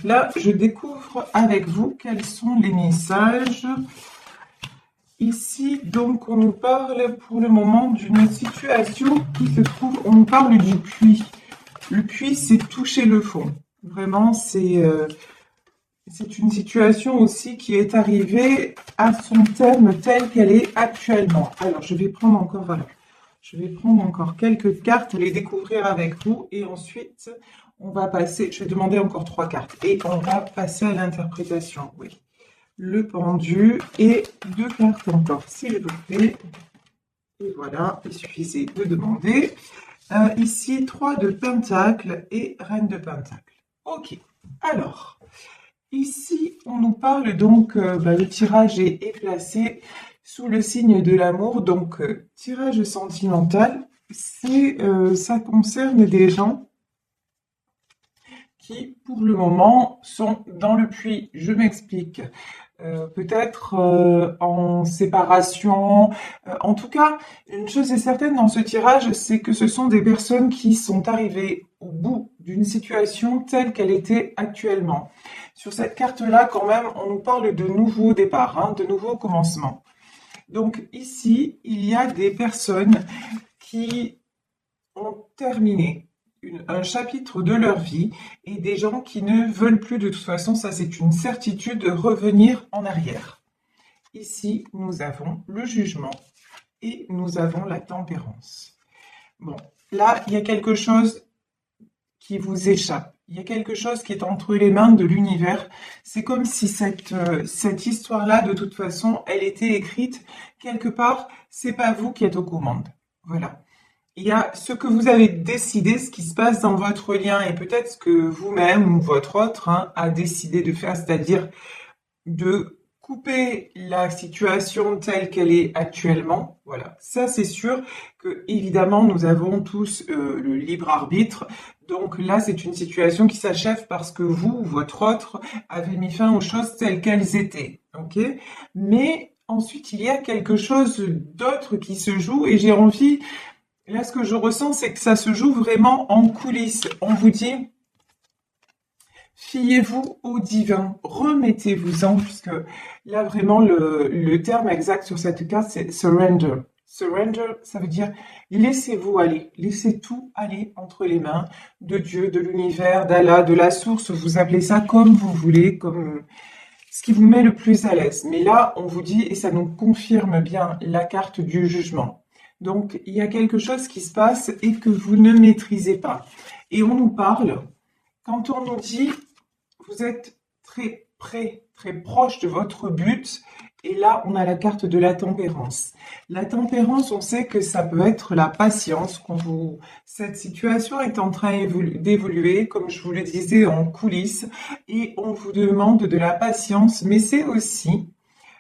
Là, je découvre avec vous quels sont les messages. Ici, donc, on nous parle pour le moment d'une situation qui se trouve, on nous parle du puits. Le puits, c'est toucher le fond. Vraiment, c'est une situation aussi qui est arrivée à son terme tel qu'elle est actuellement. Alors, je vais prendre encore, voilà. Je vais prendre encore quelques cartes, les découvrir avec vous et ensuite on va passer, je vais demander encore 3 cartes et on va passer à l'interprétation. Oui. Le pendu et 2 cartes encore, s'il vous plaît. Et voilà, il suffisait de demander. Ici, 3 de Pentacle et Reine de Pentacle. Ok, alors, ici, on nous parle donc, le tirage est placé sous le signe de l'amour, donc tirage sentimental, ça concerne des gens qui, pour le moment, sont dans le puits. Je m'explique. Peut-être en séparation. En tout cas, une chose est certaine dans ce tirage, c'est que ce sont des personnes qui sont arrivées au bout d'une situation telle qu'elle était actuellement. Sur cette carte-là, quand même, on nous parle de nouveaux départs, hein, de nouveaux commencements. Donc ici, il y a des personnes qui ont terminé un chapitre de leur vie et des gens qui ne veulent plus de toute façon, ça c'est une certitude, revenir en arrière. Ici, nous avons le jugement et nous avons la tempérance. Bon, là, il y a quelque chose qui vous échappe. Il y a quelque chose qui est entre les mains de l'univers. C'est comme si cette histoire-là, de toute façon, elle était écrite quelque part. C'est pas vous qui êtes aux commandes. Voilà. Il y a ce que vous avez décidé, ce qui se passe dans votre lien, et peut-être ce que vous-même ou votre autre a décidé de faire, c'est-à-dire de couper la situation telle qu'elle est actuellement. Voilà, ça c'est sûr que évidemment nous avons tous le libre arbitre. Donc là, c'est une situation qui s'achève parce que vous ou votre autre avez mis fin aux choses telles qu'elles étaient. Ok? Mais ensuite, il y a quelque chose d'autre qui se joue et j'ai envie, là, ce que je ressens, c'est que ça se joue vraiment en coulisses. On vous dit, fiez-vous au divin, remettez-vous-en, puisque là, vraiment, le terme exact sur cette carte, c'est surrender. Surrender, ça veut dire laissez-vous aller, laissez tout aller entre les mains de Dieu, de l'univers, d'Allah, de la source, vous appelez ça comme vous voulez, comme ce qui vous met le plus à l'aise. Mais là, on vous dit, et ça nous confirme bien la carte du jugement. Donc, il y a quelque chose qui se passe et que vous ne maîtrisez pas. Et on nous parle, quand on nous dit, vous êtes très près, très proche de votre but, et là, on a la carte de la tempérance. La tempérance, on sait que ça peut être la patience. Cette situation est en train d'évoluer, comme je vous le disais, en coulisses, et on vous demande de la patience, mais c'est aussi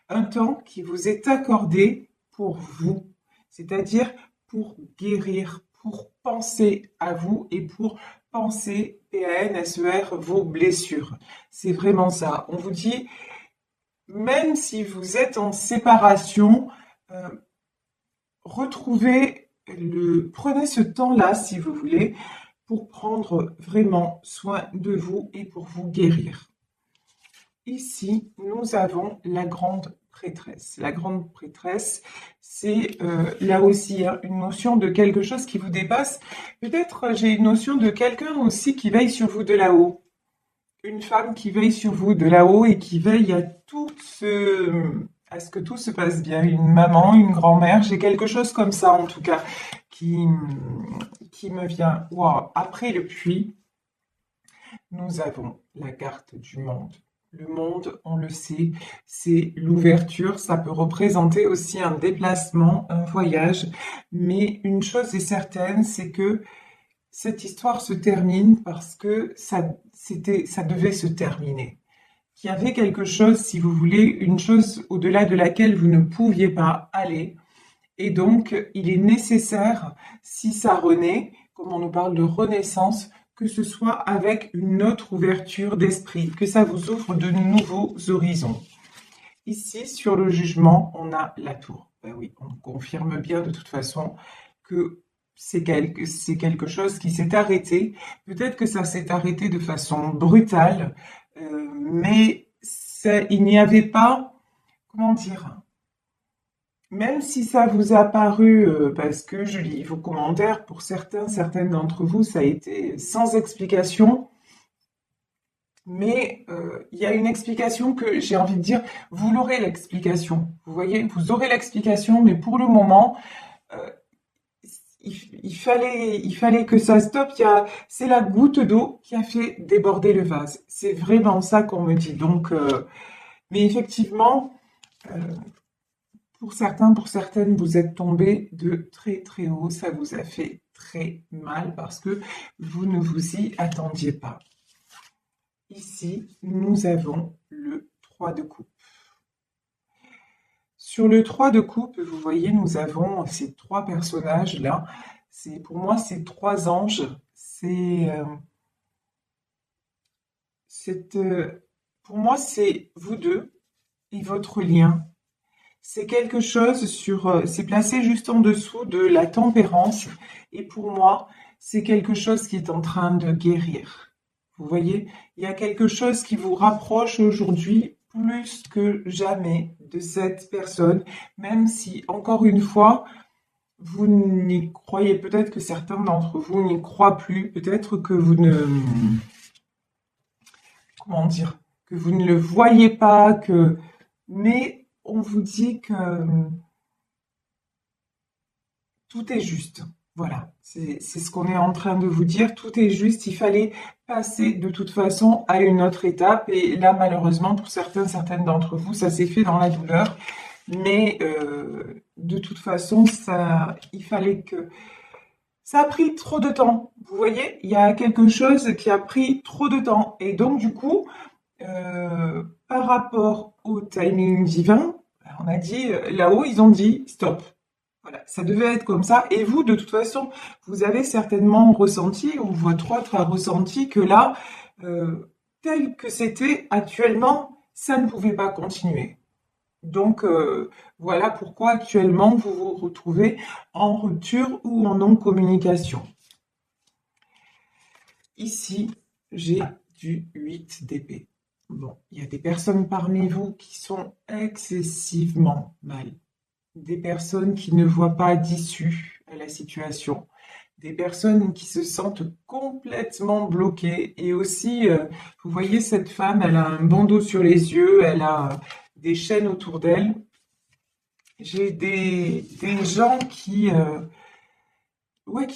un temps qui vous est accordé pour vous, c'est-à-dire pour guérir, pour penser à vous et pour penser, PANSER, vos blessures. C'est vraiment ça. On vous dit, même si vous êtes en séparation, euh, prenez ce temps-là, si vous voulez, pour prendre vraiment soin de vous et pour vous guérir. Ici, nous avons la grande prêtresse. La grande prêtresse, c'est là aussi une notion de quelque chose qui vous dépasse. Peut-être j'ai une notion de quelqu'un aussi qui veille sur vous de là-haut. Une femme qui veille sur vous de là-haut et qui veille à ce que tout se passe bien. Une maman, une grand-mère, j'ai quelque chose comme ça en tout cas qui me vient. Wow. Après le puits, nous avons la carte du monde. Le monde, on le sait, c'est l'ouverture. Ça peut représenter aussi un déplacement, un voyage. Mais une chose est certaine, c'est que cette histoire se termine parce que ça devait se terminer. Qu'il y avait quelque chose, si vous voulez, une chose au-delà de laquelle vous ne pouviez pas aller. Et donc, il est nécessaire, si ça renaît, comme on nous parle de renaissance, que ce soit avec une autre ouverture d'esprit, que ça vous ouvre de nouveaux horizons. Ici, sur le jugement, on a la tour. Ben oui, on confirme bien de toute façon que c'est quelque chose qui s'est arrêté. Peut-être que ça s'est arrêté de façon brutale, mais il n'y avait pas, comment dire, même si ça vous a paru, parce que je lis vos commentaires, pour certaines d'entre vous, ça a été sans explication, mais il y a une explication que j'ai envie de dire, vous l'aurez l'explication. Vous voyez, vous aurez l'explication, mais pour le moment, euh, il fallait que ça stoppe. C'est la goutte d'eau qui a fait déborder le vase. C'est vraiment ça qu'on me dit. Donc, mais effectivement, euh, pour certains, pour certaines, vous êtes tombés de très très haut. Ça vous a fait très mal parce que vous ne vous y attendiez pas. Ici, nous avons le 3 de coupe. Sur le 3 de coupe, vous voyez, nous avons ces trois personnages-là. Pour moi, ces trois anges. Pour moi, c'est vous deux et votre lien. C'est quelque chose c'est placé juste en dessous de la tempérance. Et pour moi, c'est quelque chose qui est en train de guérir. Vous voyez, il y a quelque chose qui vous rapproche aujourd'hui plus que jamais de cette personne, même si, encore une fois, vous n'y croyez, peut-être que certains d'entre vous n'y croient plus, peut-être que vous ne, comment dire, que vous ne le voyez pas, mais on vous dit que tout est juste. Voilà, c'est ce qu'on est en train de vous dire. Tout est juste. Il fallait passer de toute façon à une autre étape. Et là, malheureusement, pour certaines d'entre vous, ça s'est fait dans la douleur. Mais de toute façon, il fallait que... Ça a pris trop de temps. Vous voyez, il y a quelque chose qui a pris trop de temps. Et donc, du coup, par rapport au timing divin, on a dit, là-haut, ils ont dit stop. Voilà, ça devait être comme ça. Et vous, de toute façon, vous avez certainement ressenti, ou votre autre a ressenti que là, tel que c'était actuellement, ça ne pouvait pas continuer. Donc, voilà pourquoi actuellement vous vous retrouvez en rupture ou en non-communication. Ici, j'ai du 8 d'épée. Bon, il y a des personnes parmi vous qui sont excessivement mal. Des personnes qui ne voient pas d'issue à la situation. Des personnes qui se sentent complètement bloquées. Et aussi, vous voyez, cette femme, elle a un bandeau sur les yeux, elle a des chaînes autour d'elle. J'ai des gens qui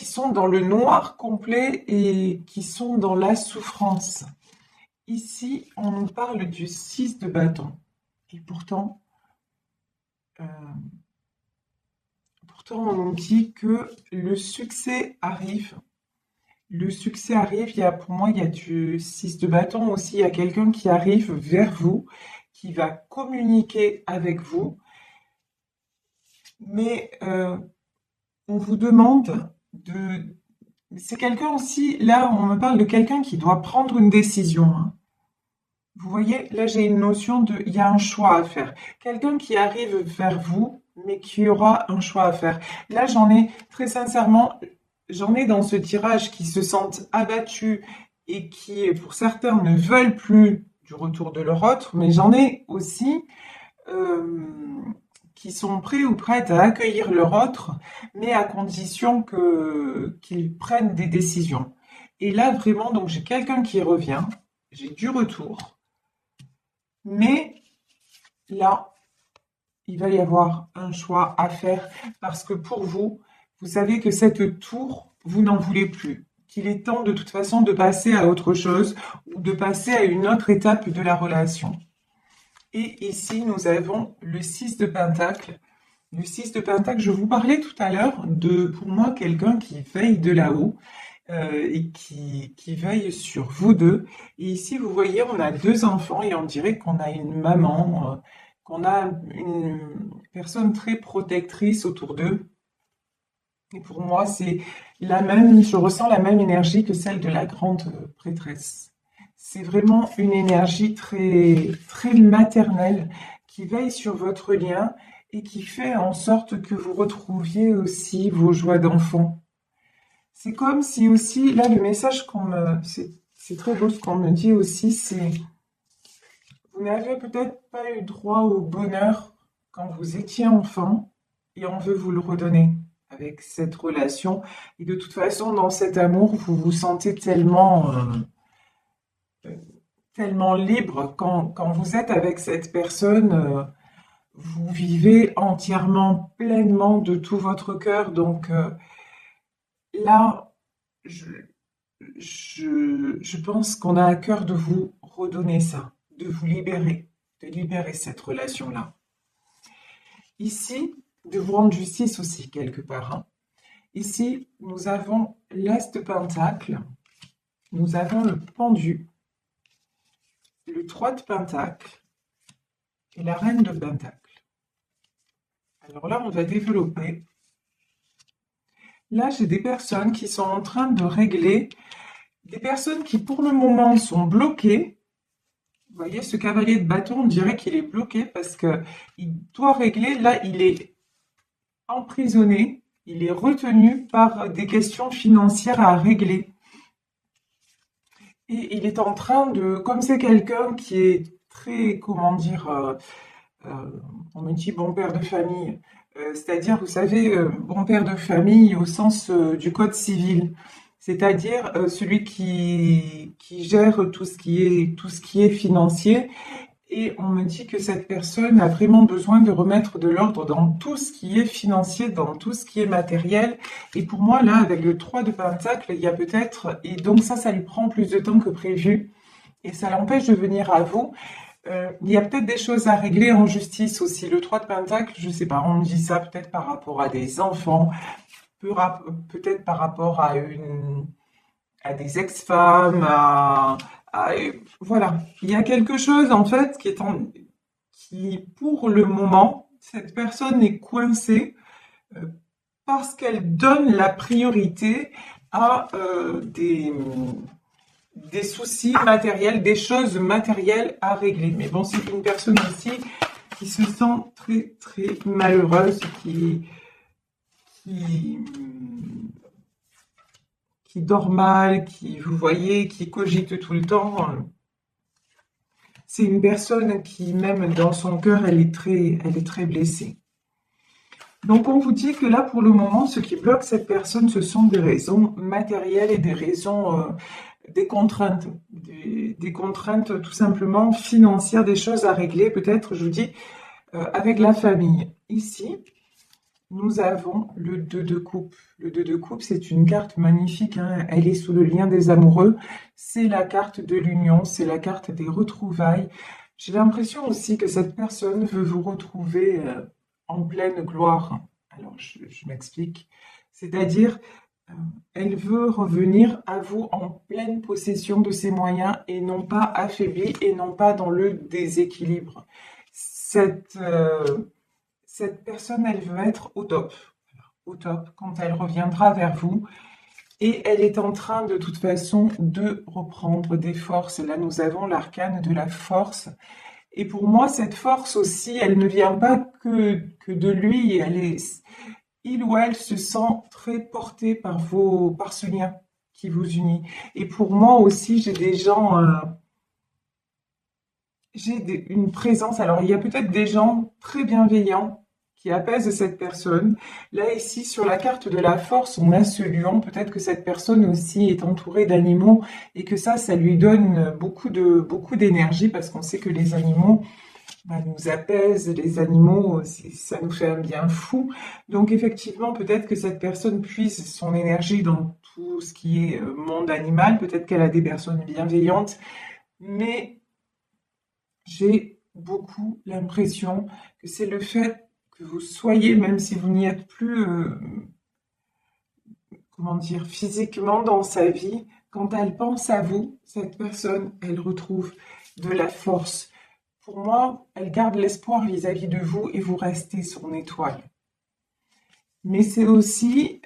sont dans le noir complet et qui sont dans la souffrance. Ici, on nous parle du 6 de bâton. Et pourtant, on nous dit que le succès arrive. Le succès arrive, pour moi, il y a du 6 de bâton aussi. Il y a quelqu'un qui arrive vers vous, qui va communiquer avec vous. Mais on vous demande de... C'est quelqu'un aussi, là, on me parle de quelqu'un qui doit prendre une décision. Hein. Vous voyez, là, j'ai une notion de... Il y a un choix à faire. Quelqu'un qui arrive vers vous, mais qui aura un choix à faire. Là, très sincèrement, j'en ai dans ce tirage qui se sentent abattus et qui, pour certains, ne veulent plus du retour de leur autre, mais j'en ai aussi qui sont prêts ou prêtes à accueillir leur autre, mais à condition qu'ils prennent des décisions. Et là, vraiment, donc j'ai quelqu'un qui revient, j'ai du retour, mais là, il va y avoir un choix à faire parce que pour vous, vous savez que cette tour, vous n'en voulez plus. Qu'il est temps de toute façon de passer à autre chose ou de passer à une autre étape de la relation. Et ici, nous avons le 6 de Pentacle. Le 6 de Pentacle, je vous parlais tout à l'heure de, pour moi, quelqu'un qui veille de là-haut et qui veille sur vous deux. Et ici, vous voyez, on a deux enfants et on dirait qu'on a une maman, qu'on a une personne très protectrice autour d'eux. Et pour moi, je ressens la même énergie que celle de la grande prêtresse. C'est vraiment une énergie très, très maternelle qui veille sur votre lien et qui fait en sorte que vous retrouviez aussi vos joies d'enfant. C'est comme si aussi, là, le message c'est très beau ce qu'on me dit aussi, c'est Vous n'avez peut-être pas eu droit au bonheur quand vous étiez enfant et on veut vous le redonner avec cette relation. Et de toute façon, dans cet amour, vous vous sentez tellement libre quand vous êtes avec cette personne. Vous vivez entièrement, pleinement de tout votre cœur. Donc là, je, je pense qu'on a à cœur de vous redonner ça, de libérer cette relation-là. Ici, de vous rendre justice aussi quelque part, hein. Ici, nous avons l'As de Pentacle, nous avons le Pendu, le 3 de Pentacle et la Reine de Pentacle. Alors là, on va développer. Là, j'ai des personnes qui sont en train de régler, des personnes qui pour le moment sont bloquées. Vous voyez, ce cavalier de bâton, on dirait qu'il est bloqué parce qu'il doit régler. Là, il est emprisonné, il est retenu par des questions financières à régler. Et il est en train de, comme c'est quelqu'un qui est très, comment dire, on me dit bon père de famille, c'est-à-dire, vous savez, bon père de famille au sens du code civil, c'est-à-dire celui qui gère tout ce qui est financier. Et on me dit que cette personne a vraiment besoin de remettre de l'ordre dans tout ce qui est financier, dans tout ce qui est matériel. Et pour moi, là, avec le 3 de Pentacle, il y a peut-être... Et donc ça lui prend plus de temps que prévu. Et ça l'empêche de venir à vous. Il y a peut-être des choses à régler en justice aussi. Le 3 de Pentacle, je sais pas, on me dit ça peut-être par rapport à des enfants, peut-être par rapport à des ex-femmes, voilà. Il y a quelque chose en fait qui, pour le moment, cette personne est coincée euh, parce qu'elle donne la priorité à des soucis matériels, des choses matérielles à régler. Mais bon, c'est une personne aussi qui se sent très très malheureuse, qui, qui dort mal, qui, vous voyez, qui cogite tout le temps. C'est une personne qui, même dans son cœur, elle est très blessée. Donc, on vous dit que là, pour le moment, ce qui bloque cette personne, ce sont des raisons matérielles et des raisons, des contraintes, des contraintes tout simplement financières, des choses à régler, peut-être, je vous dis, avec la famille. Ici, nous avons le 2 de coupe. Le 2 de coupe, c'est une carte magnifique, hein. Elle est sous le lien des amoureux. C'est la carte de l'union, c'est la carte des retrouvailles. J'ai l'impression aussi que cette personne veut vous retrouver en pleine gloire. Alors, je m'explique. C'est-à-dire, euh, elle veut revenir à vous en pleine possession de ses moyens et non pas affaiblie et non pas dans le déséquilibre. Cette personne, elle veut être au top, quand elle reviendra vers vous. Et elle est en train, de toute façon, de reprendre des forces. Là, nous avons l'arcane de la force. Et pour moi, cette force aussi, elle ne vient pas que de lui. Il ou elle se sent très porté par ce lien qui vous unit. Et pour moi aussi, j'ai des gens, une présence. Alors, il y a peut-être des gens très bienveillants qui apaisent cette personne. Là, ici, sur la carte de la force, on a ce lion. Peut-être que cette personne aussi est entourée d'animaux et que ça lui donne beaucoup d'énergie parce qu'on sait que les animaux nous apaisent. Les animaux, ça nous fait un bien fou. Donc, effectivement, peut-être que cette personne puise son énergie dans tout ce qui est monde animal. Peut-être qu'elle a des personnes bienveillantes. Mais j'ai beaucoup l'impression que c'est le fait que vous soyez, même si vous n'y êtes plus, comment dire, physiquement dans sa vie, quand elle pense à vous, cette personne, elle retrouve de la force. Pour moi, elle garde l'espoir vis-à-vis de vous et vous restez son étoile. Mais c'est aussi,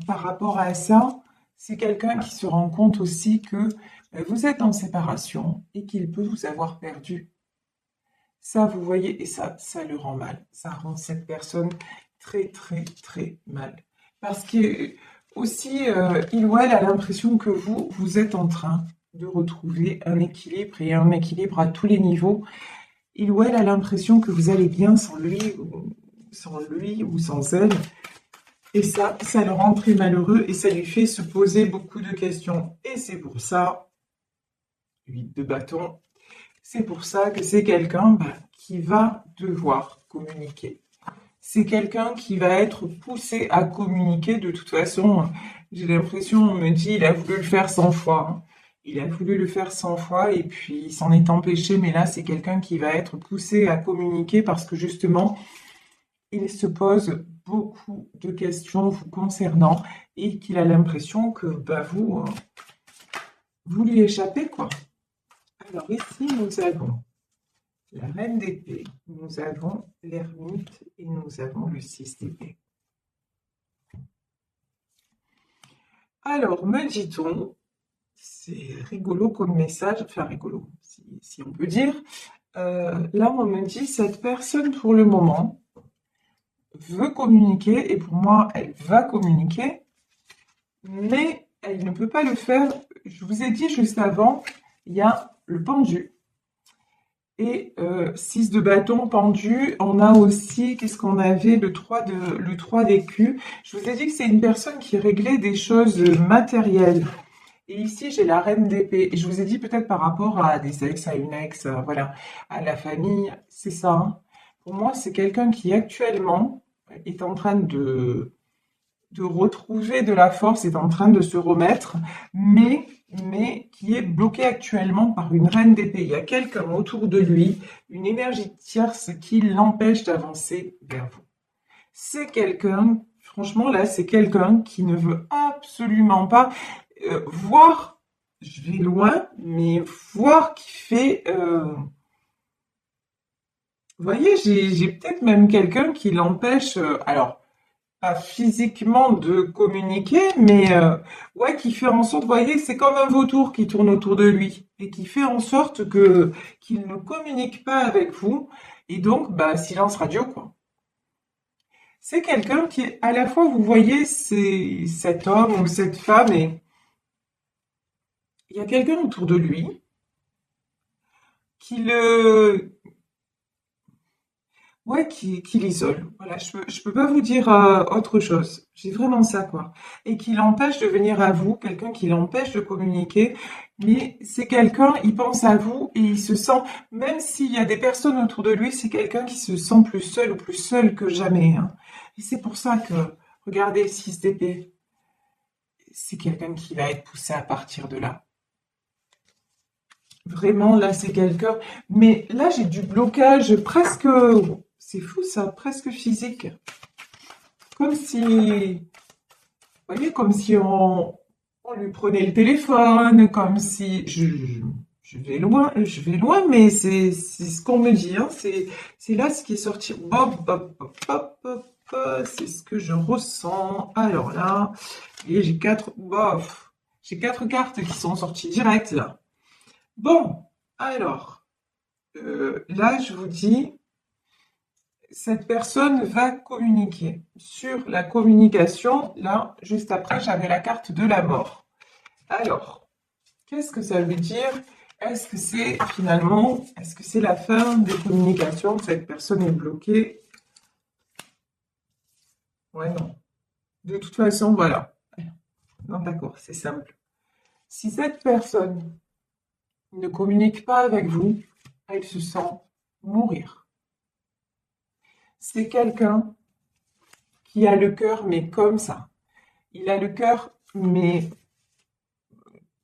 par rapport à ça, c'est quelqu'un qui se rend compte aussi que vous êtes en séparation et qu'il peut vous avoir perdu. Ça, vous voyez, et ça le rend mal. Ça rend cette personne très, très, très mal. Parce que aussi, il ou elle a l'impression que vous êtes en train de retrouver un équilibre et un équilibre à tous les niveaux. Il ou elle a l'impression que vous allez bien sans lui ou sans elle. Et ça le rend très malheureux et ça lui fait se poser beaucoup de questions. Et c'est pour ça, 8 de bâton, c'est pour ça que c'est quelqu'un qui va devoir communiquer. C'est quelqu'un qui va être poussé à communiquer. De toute façon, j'ai l'impression, on me dit, il a voulu le faire 100 fois. Hein. Il a voulu le faire 100 fois et puis il s'en est empêché. Mais là, c'est quelqu'un qui va être poussé à communiquer parce que justement, il se pose beaucoup de questions vous concernant et qu'il a l'impression que vous lui échappez, quoi. Alors ici, nous avons la reine d'épée, nous avons l'ermite et nous avons le 6 d'épée. Alors, me dit-on, c'est rigolo comme message, enfin rigolo, si on peut dire. Là, on me dit, cette personne, pour le moment, veut communiquer, et pour moi, elle va communiquer, mais elle ne peut pas le faire. Je vous ai dit juste avant, il y a le pendu. Et 6 de bâton pendu, on a aussi, qu'est-ce qu'on avait, le 3 d'écu. Je vous ai dit que c'est une personne qui réglait des choses matérielles. Et ici, j'ai la reine d'épée. Et je vous ai dit peut-être par rapport à des ex, à une ex, voilà, à la famille, c'est ça. Hein. Pour moi, c'est quelqu'un qui actuellement est en train de retrouver de la force, est en train de se remettre, mais qui est bloqué actuellement par une reine d'épée. Il y a quelqu'un autour de lui, une énergie tierce qui l'empêche d'avancer vers vous. C'est quelqu'un, franchement là, c'est quelqu'un qui ne veut absolument pas voir, je vais loin, mais voir qui fait... vous voyez, j'ai peut-être même quelqu'un qui l'empêche... alors, pas physiquement de communiquer, mais ouais, qui fait en sorte, vous voyez, c'est comme un vautour qui tourne autour de lui et qui fait en sorte que qu'il ne communique pas avec vous et donc silence radio quoi. C'est quelqu'un qui à la fois vous voyez c'est cet homme ou cette femme et il y a quelqu'un autour de lui qui le ouais, qui l'isole. Voilà, je peux pas vous dire autre chose. J'ai vraiment ça, quoi. Et qui l'empêche de venir à vous, quelqu'un qui l'empêche de communiquer. Mais c'est quelqu'un, il pense à vous et il se sent, même s'il y a des personnes autour de lui, c'est quelqu'un qui se sent plus seul ou plus seul que jamais. Hein. Et c'est pour ça que, regardez, 6 d'épée, c'est quelqu'un qui va être poussé à partir de là. Vraiment, là, c'est quelqu'un. Mais là, j'ai du blocage presque. C'est fou ça, presque physique. Comme si, vous voyez, comme si on lui prenait le téléphone, comme si je vais loin, mais c'est ce qu'on me dit. Hein, c'est là ce qui est sorti. Hop, hop, hop, hop, hop, c'est ce que je ressens. Alors là, et j'ai quatre cartes qui sont sorties direct là. Bon, alors là, je vous dis. Cette personne va communiquer. Sur la communication, là, juste après, j'avais la carte de la mort. Alors, qu'est-ce que ça veut dire? Est-ce que c'est finalement, est-ce que c'est la fin des communications? Cette personne est bloquée? Ouais, non. De toute façon, voilà. Non, d'accord, c'est simple. Si cette personne ne communique pas avec vous, elle se sent mourir. C'est quelqu'un qui a le cœur, mais comme ça. Il a le cœur, mais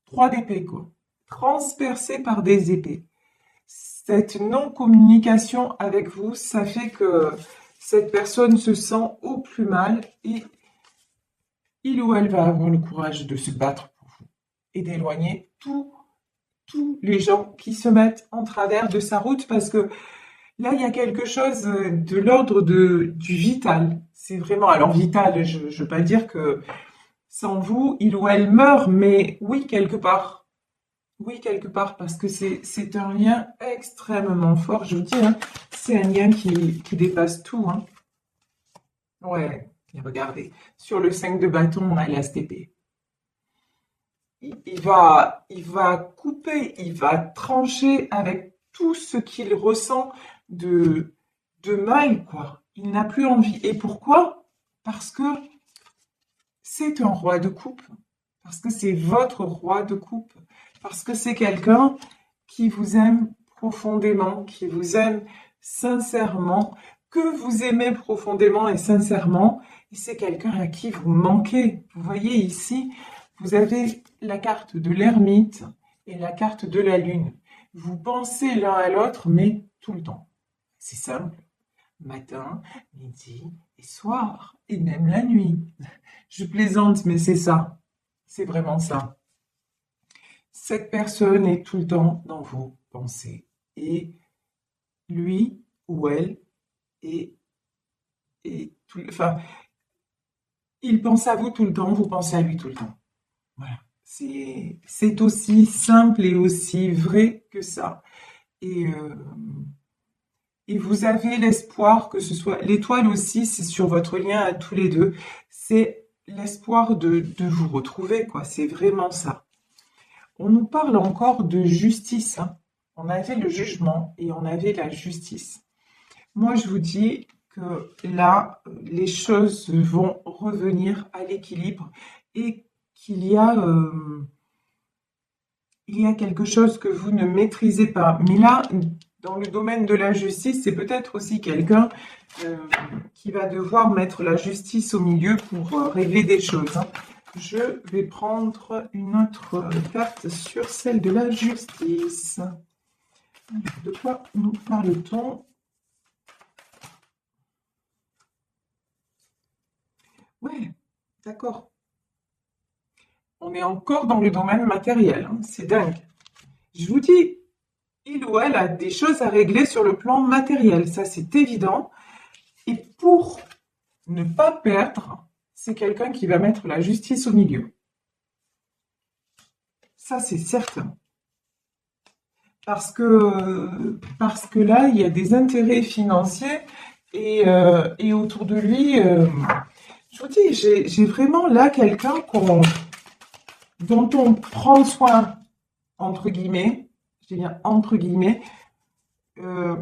3 d'épée, quoi. Transpercé par des épées. Cette non-communication avec vous, ça fait que cette personne se sent au plus mal et il ou elle va avoir le courage de se battre pour vous et d'éloigner tous les gens qui se mettent en travers de sa route parce que là, il y a quelque chose de l'ordre du vital. C'est vraiment, alors vital, je ne veux pas dire que sans vous, il ou elle meurt, mais oui, quelque part. Oui, quelque part, parce que c'est un lien extrêmement fort. Je vous dis, hein, c'est un lien qui dépasse tout. Hein. Ouais, et regardez, sur le 5 de bâton, on a l'ASTP. il va couper, il va trancher avec tout ce qu'il ressent de, de mal, quoi. Il n'a plus envie. Et pourquoi? Parce que c'est un roi de coupe, parce que c'est votre roi de coupe, parce que c'est quelqu'un qui vous aime profondément, qui vous aime sincèrement, que vous aimez profondément et sincèrement, et c'est quelqu'un à qui vous manquez. Vous voyez ici, vous avez la carte de l'ermite et la carte de la lune. Vous pensez l'un à l'autre, mais tout le temps. C'est simple. Matin, midi et soir, et même la nuit. Je plaisante, mais c'est ça. C'est vraiment ça. Cette personne est tout le temps dans vos pensées. Et lui ou elle est, enfin, il pense à vous tout le temps, vous pensez à lui tout le temps. Voilà. C'est aussi simple et aussi vrai que ça. Et, euh, et vous avez l'espoir que ce soit, l'étoile aussi, c'est sur votre lien à tous les deux, c'est l'espoir de vous retrouver, quoi. C'est vraiment ça. On nous parle encore de justice, hein. On avait le jugement et on avait la justice. Moi, je vous dis que là, les choses vont revenir à l'équilibre et qu'il il y a quelque chose que vous ne maîtrisez pas. Mais là, dans le domaine de la justice, c'est peut-être aussi quelqu'un euh, qui va devoir mettre la justice au milieu pour régler des choses, hein. Je vais prendre une autre carte sur celle de la justice. De quoi nous parle-t-on? Ouais, d'accord. On est encore dans le domaine matériel, hein. C'est dingue. Je vous dis, il ou elle a des choses à régler sur le plan matériel, ça c'est évident. Et pour ne pas perdre, c'est quelqu'un qui va mettre la justice au milieu. Ça c'est certain. Parce que là, il y a des intérêts financiers et autour de lui, je vous dis, j'ai vraiment là quelqu'un dont on prend soin, entre guillemets, je dis bien entre guillemets, euh,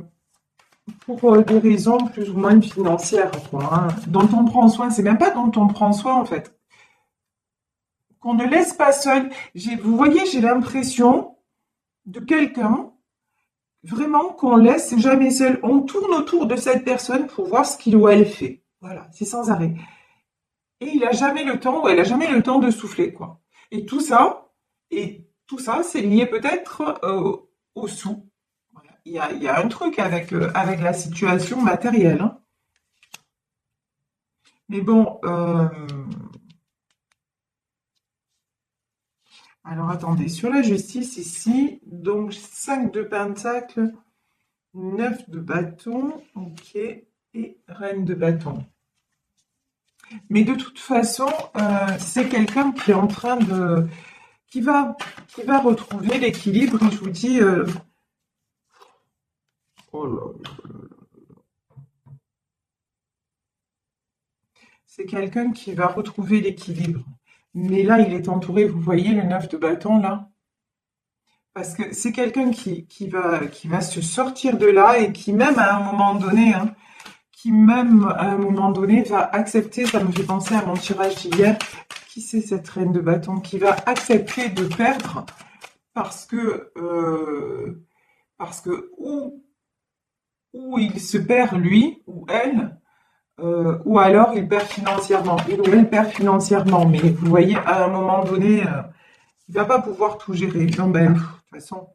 pour des raisons plus ou moins financières, quoi, hein. Dont on prend soin, c'est même pas dont on prend soin en fait. Qu'on ne laisse pas seul. Vous voyez, j'ai l'impression de quelqu'un vraiment qu'on laisse jamais seul. On tourne autour de cette personne pour voir ce qu'il ou elle fait. Voilà, c'est sans arrêt. Et il a jamais le temps, ou elle a jamais le temps de souffler, quoi. Et tout ça, c'est lié peut-être au sous. Voilà. Il y a un truc avec la situation matérielle, hein. Mais bon, alors attendez, sur la justice ici, donc 5 de pentacle, 9 de bâton, ok, et reine de bâton. Mais de toute façon, c'est quelqu'un qui est en train qui va retrouver l'équilibre. Et je vous dis, oh là là. C'est quelqu'un qui va retrouver l'équilibre. Mais là, il est entouré, vous voyez le 9 de bâton là? Parce que c'est quelqu'un qui va se sortir de là et qui même à un moment donné, hein, va accepter, ça me fait penser à mon tirage d'hier, qui c'est cette reine de bâton, qui va accepter de perdre parce que ou il se perd lui ou elle, ou alors il perd financièrement, il ou elle perd financièrement, mais vous voyez, à un moment donné, il va pas pouvoir tout gérer. Non, ben, de toute façon,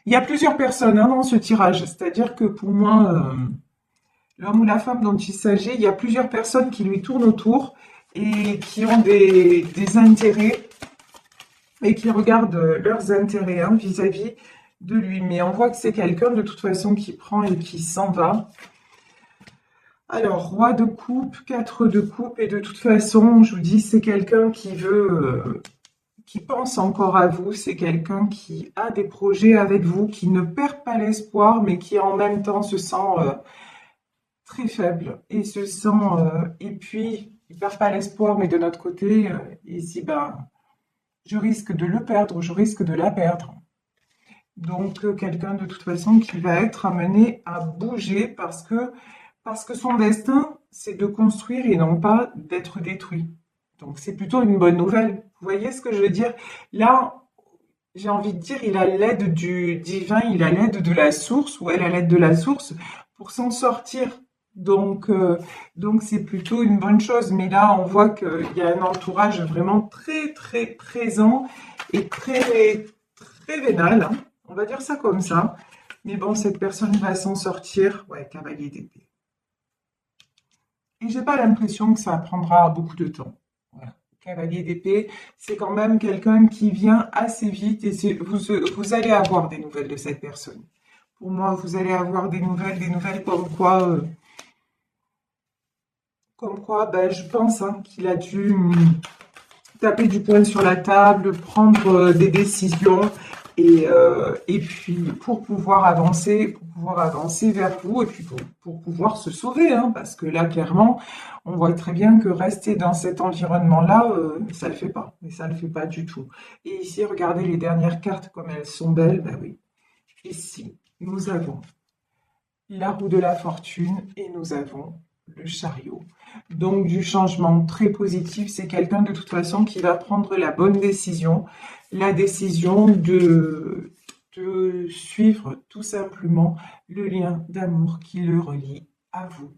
il y a plusieurs personnes, hein, dans ce tirage, c'est-à-dire que pour moi, l'homme ou la femme dont il s'agit, il y a plusieurs personnes qui lui tournent autour et qui ont des intérêts et qui regardent leurs intérêts, hein, vis-à-vis de lui. Mais on voit que c'est quelqu'un de toute façon qui prend et qui s'en va. Alors, roi de coupe, 4 de coupe, et de toute façon, je vous dis, c'est quelqu'un qui pense encore à vous, c'est quelqu'un qui a des projets avec vous, qui ne perd pas l'espoir, mais qui en même temps se sent très faible et se sent, et puis il perd pas l'espoir, mais de notre côté, ici, ben, je risque de le perdre, je risque de la perdre. Donc, quelqu'un de toute façon qui va être amené à bouger parce que son destin, c'est de construire et non pas d'être détruit. Donc, c'est plutôt une bonne nouvelle. Vous voyez ce que je veux dire? Là, j'ai envie de dire, il a l'aide du divin, il a l'aide de la source, ou elle a l'aide de la source pour s'en sortir. Donc, donc c'est plutôt une bonne chose. Mais là, on voit qu'il y a un entourage vraiment très, très présent et très, très vénal, hein. On va dire ça comme ça. Mais bon, cette personne va s'en sortir. Ouais, cavalier d'épée. Et j'ai pas l'impression que ça prendra beaucoup de temps. Voilà. Cavalier d'épée, c'est quand même quelqu'un qui vient assez vite et vous allez avoir des nouvelles de cette personne. Pour moi, vous allez avoir des nouvelles comme quoi, ben, je pense hein, qu'il a dû taper du poing sur la table, prendre des décisions et puis pour pouvoir avancer vers vous et puis pour pouvoir se sauver, hein, parce que là clairement, on voit très bien que rester dans cet environnement-là, ça le fait pas, mais ça le fait pas du tout. Et ici, regardez les dernières cartes comme elles sont belles, ben oui. Ici, nous avons la roue de la fortune et nous avons le chariot. Donc du changement très positif, c'est quelqu'un de toute façon qui va prendre la bonne décision, la décision de suivre tout simplement le lien d'amour qui le relie à vous.